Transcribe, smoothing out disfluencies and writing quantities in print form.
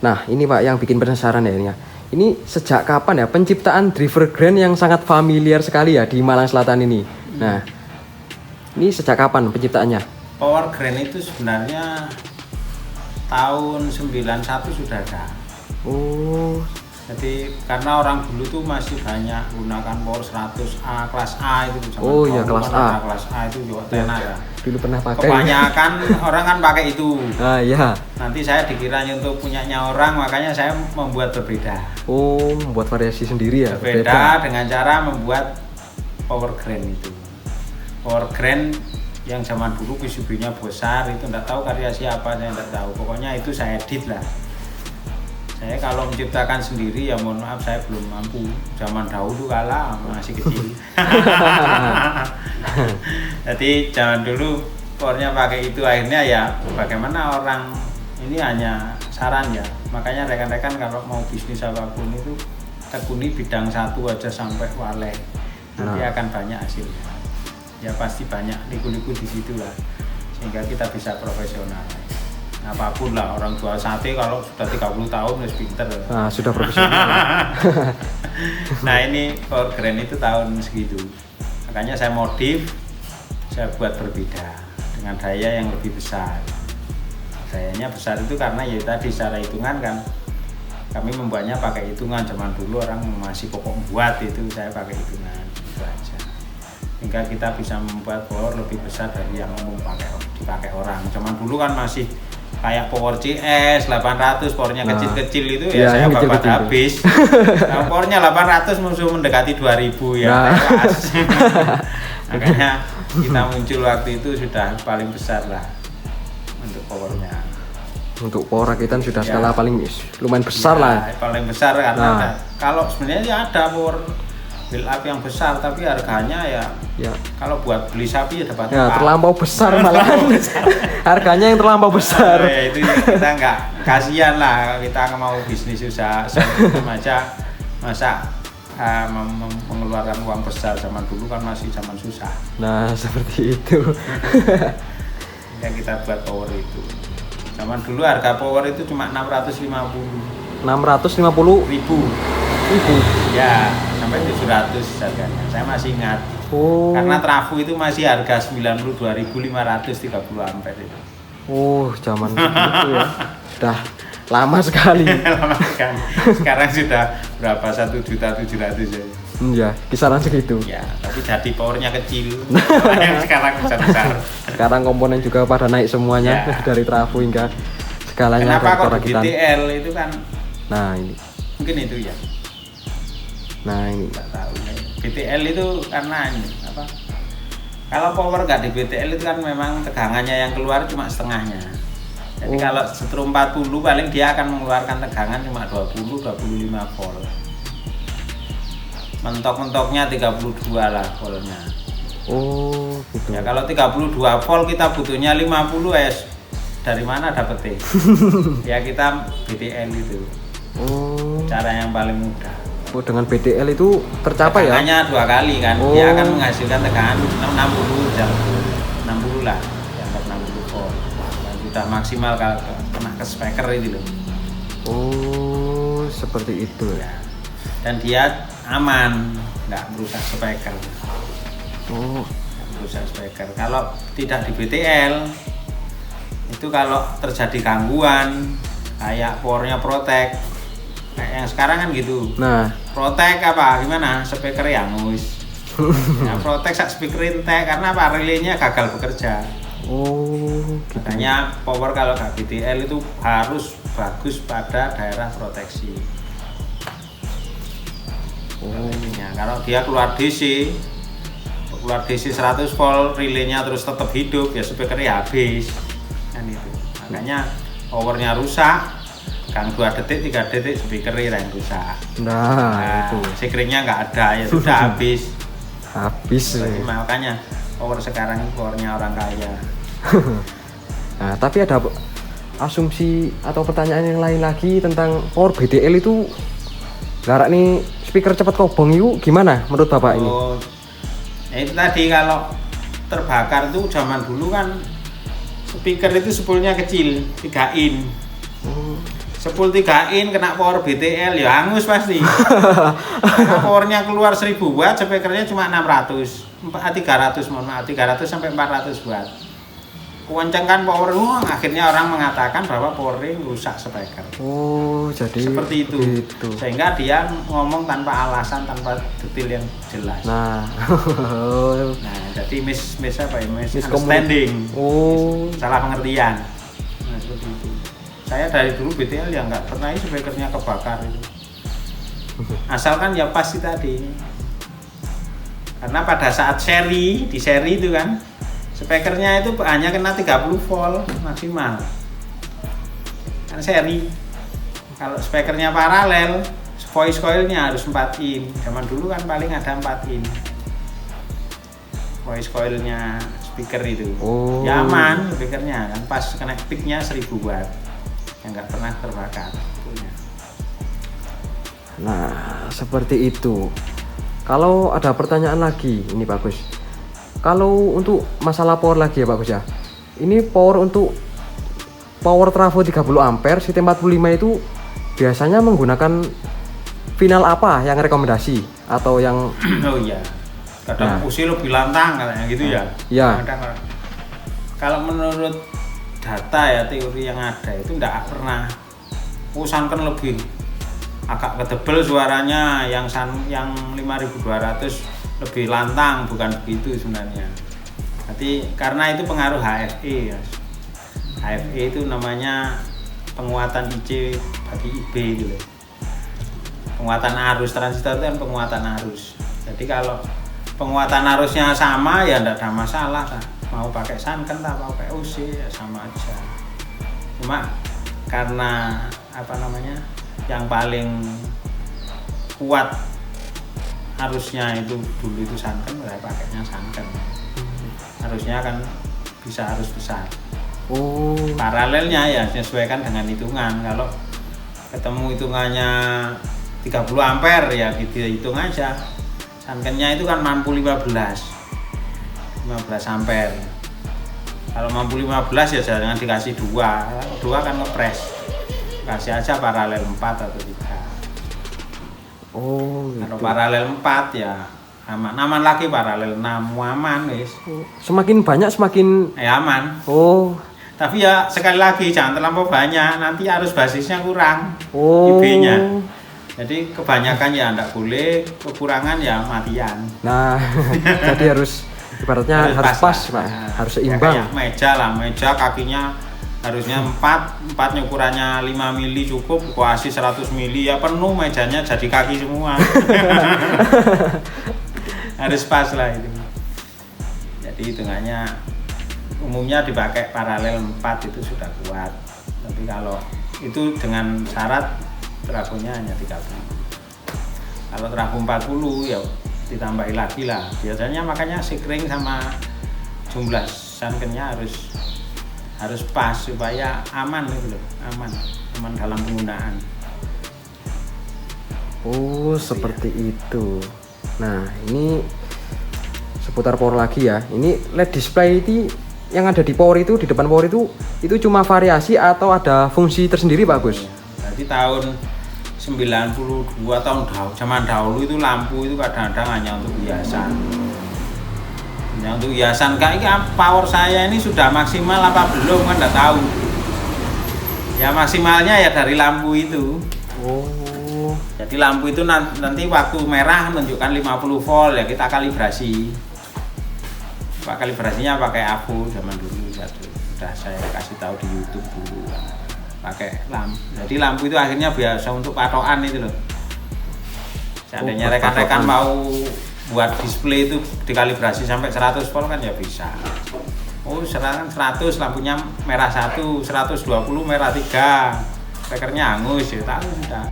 Nah, ini Pak yang bikin penasaran ya ini ya. Ini sejak kapan ya penciptaan driver grand yang sangat familiar sekali ya di Malang Selatan ini? Nah, ini sejak kapan penciptaannya? Power Grand itu sebenarnya tahun 91 sudah ada. Oh, Jadi karena orang dulu tuh masih banyak gunakan power 100A, kelas A itu zaman Oh iya, dahulu kelas kan A. ada kelas A itu juga tenar ya. dulu pernah pakai. Kebanyakan orang kan pakai itu. Ah, iya. Nanti saya dikiranya untuk punyanya orang, makanya saya membuat berbeda. Oh, membuat variasi sendiri ya. Berbeda dengan cara membuat Power Grand itu. Power Grand yang zaman dulu PCB-nya besar itu enggak tahu karya siapa, saya enggak tahu. Pokoknya itu saya edit lah. Saya kalau menciptakan sendiri ya mohon maaf saya belum mampu. Zaman dahulu kala masih kecil. Jadi zaman dulu powernya pakai itu, akhirnya ya bagaimana orang ini hanya saran ya. Makanya rekan-rekan kalau mau bisnis apapun itu tekuni bidang satu aja sampai wale. Nanti akan banyak hasilnya. Ya pasti banyak liku-liku di situ lah. Sehingga kita bisa profesional. Apapun lah, orang jual sate kalau sudah 30 tahun wis pinter. Nah, sudah profesional. Nah, ini Power Grand itu tahun segitu. Makanya saya modif, saya buat berbeda dengan daya yang lebih besar. Dayanya besar itu karena ya tadi secara hitungan kan kami membuatnya pakai hitungan. Zaman dulu orang masih pokok buat itu, saya pakai hitungan itu aja. Sehingga kita bisa membuat power lebih besar dari yang umum dipakai orang. Zaman dulu kan masih kayak power CS 800, powernya kecil-kecil itu ya saya babat habis. Nah, powernya 800 musuh mendekati 2000 ya. Nah. Makanya kita muncul waktu itu sudah paling besar lah untuk powernya. Untuk power rakitan sudah skala paling lumayan besar lah. Paling besar karena kalau sebenarnya ya ada power build up yang besar tapi harganya ya kalau buat beli sapi ya dapat terlampau besar malah. Harganya yang terlampau besar. Ya, itu kita nggak kasihan lah, kita mau bisnis usaha semacam aja masa mengeluarkan uang besar. Zaman dulu kan masih zaman susah. Nah, seperti itu. Yang kita buat power itu. Zaman dulu harga power itu cuma 650 ribu. Ya, sampai 700 harganya. Saya masih ingat. Oh. Karena trafo itu masih harga 92.530 ampere itu. Oh, zaman itu ya. Sudah lama sekali. Lama sekali. Sekarang sudah berapa? 1.700.000 ya. Ya, kisaran segitu. Ya, tapi jadi powernya kecil. Yang sekarang besar-besar. Sekarang komponen juga pada naik semuanya dari trafo hingga skalanya. Kenapa kok di BTL itu kan? Nah, ini. Mungkin itu ya. Nah, ini Nggak tahu. BTL itu karena ini apa? Kalau power nggak di BTL itu kan memang tegangannya yang keluar cuma setengahnya. Jadi kalau setrum 40 paling dia akan mengeluarkan tegangan cuma 20-25 volt. Mentok-mentoknya 32 lah voltnya. Oh, gitu. Ya kalau 32 volt kita butuhnya 50 es. Dari mana dapetnya? Ya kita BTL itu. Oh. Cara yang paling mudah. Oh, dengan BTL itu tercapai ya? Tegangannya 2 kali kan. Dia akan menghasilkan tegangan 60 jam. 60 lah. Dianggap 60 volt. Dan sudah maksimal kalau kena ke speaker itu loh. Oh, seperti itu Ya. Dan dia aman, nggak merusak speaker. Oh, Merusak speaker. Kalau tidak di BTL itu kalau terjadi gangguan kayak powernya protek kayak yang sekarang kan gitu. nah, Protek apa gimana? Speaker yang hangus. Nah, protek sak speaker entek karena apa? Relaynya gagal bekerja. oh, gitu. Makanya power kalau nggak BTL itu harus bagus pada daerah proteksi. Kalau dia keluar DC 100 volt, relaynya terus tetap hidup, ya speakernya habis. Kan itu. Makanya powernya rusak. Kang 2 detik, 3 detik speakernya yang rusak. Nah, itu Sekringnya nggak ada, ya sudah habis. habis. Jadi, makanya power sekarang ini powernya orang kaya. Nah, tapi ada asumsi atau pertanyaan yang lain lagi tentang power BTL itu. Garak nih speaker cepat kobong itu gimana menurut Bapak ini? Ya itu tadi kalau terbakar itu zaman dulu kan speaker itu spoolnya kecil, 3 in. sepul 3 in kena power BTL ya hangus pasti. Karena powernya keluar 1000 watt, speakernya cuma 300 sampai 400 watt. Kencangkan power, akhirnya orang mengatakan bahwa powernya rusak speaker. Oh, jadi seperti itu. Begitu. Sehingga dia ngomong tanpa alasan, tanpa detail yang jelas. Nah, jadi misunderstanding. Oh, Salah pengertian. Nah, seperti itu. Saya dari dulu BTL ya nggak pernah speakernya kebakar itu. Asalkan ya pasti tadi. Karena pada saat di seri itu kan, speakernya itu hanya kena 30 volt maksimal. Kan seri. Kalau speakernya paralel, voice coilnya harus 4 in. Zaman dulu kan paling ada 4 in. Voice coilnya speaker itu. Oh. Ya aman speakernya kan, pas kena peaknya 1000 watt. Yang nggak pernah terbakar. Nah, seperti itu. Kalau ada pertanyaan lagi, ini bagus. Kalau untuk masalah power lagi ya bagus ya. Ini power untuk power trafo 30 ampere CT45 itu biasanya menggunakan final apa yang rekomendasi atau yang oh iya. Kadang usil lebih lantang katanya gitu ya. Iya. Kalau menurut data ya teori yang ada itu enggak pernah usahakan lebih agak ketebel suaranya yang 5200 lebih lantang, bukan begitu sebenarnya. Jadi karena itu pengaruh HFE ya. HFE itu namanya penguatan IC bagi IB gitu loh. Penguatan arus transistor itu kan penguatan arus. Jadi kalau penguatan arusnya sama ya enggak ada masalah. Mau pakai Sanken atau pakai OC ya sama aja. Cuma karena yang paling kuat arusnya itu dulu itu Sanken, saya pakainya Sanken. Harusnya kan bisa arus besar. Oh. Paralelnya ya sesuaikan dengan hitungan. Kalau ketemu hitungannya 30 ampere ya dihitung aja. Sankennya itu kan mampu 15 ampere. Kalau mampu 15 ya jangan dikasih 2 kan ngepres. Kasih aja paralel 4 atau 3. Oh, gitu. Kalau paralel 4 ya aman lagi, paralel 6 aman wis. Semakin banyak semakin aman. Oh. Tapi ya sekali lagi jangan terlampau banyak, nanti arus basisnya kurang. Oh. IB-nya. Jadi kebanyakan ya enggak boleh, kekurangan ya matian. Nah, jadi harus ibaratnya harus pas, Pak. Harus seimbang. Ya, meja kakinya harusnya 4 ukurannya 5 mili cukup, kuasi 100 mili ya penuh mejanya jadi kaki semua. Harus pas lah itu. Jadi hitungannya umumnya dipakai paralel 4 itu sudah kuat. Tapi kalau itu dengan syarat trafonya hanya 30. Kalau trafo 40 ya ditambahi lagi lah. Biasanya makanya sikring sama jumlah Sankennya harus pas supaya aman gitu loh, aman dalam penggunaan. Oh, seperti itu. Nah, ini seputar power lagi ya. Ini LED display itu yang ada di power itu, di depan power itu cuma variasi atau ada fungsi tersendiri Pak Gus? Jadi tahun 92 zaman dahulu itu lampu itu kadang-kadang hanya untuk hiasan. Hanya untuk hiasan. Kayaknya power saya ini sudah maksimal apa belum kan enggak tahu. Ya maksimalnya ya dari lampu itu. Oh. Jadi lampu itu nanti waktu merah menunjukkan 50 volt ya kita kalibrasi. Pak kalibrasinya pakai abu zaman dulu sudah saya kasih tahu di YouTube dulu. Pakai lampu. Jadi lampu itu akhirnya biasa untuk patokan itu loh. Seandainya rekan-rekan mau buat display itu dikalibrasi sampai 100 volt kan ya bisa. Oh, sekarang 100 lampunya merah 1, 120 merah 3. Speakernya hangus ya tahu sudah.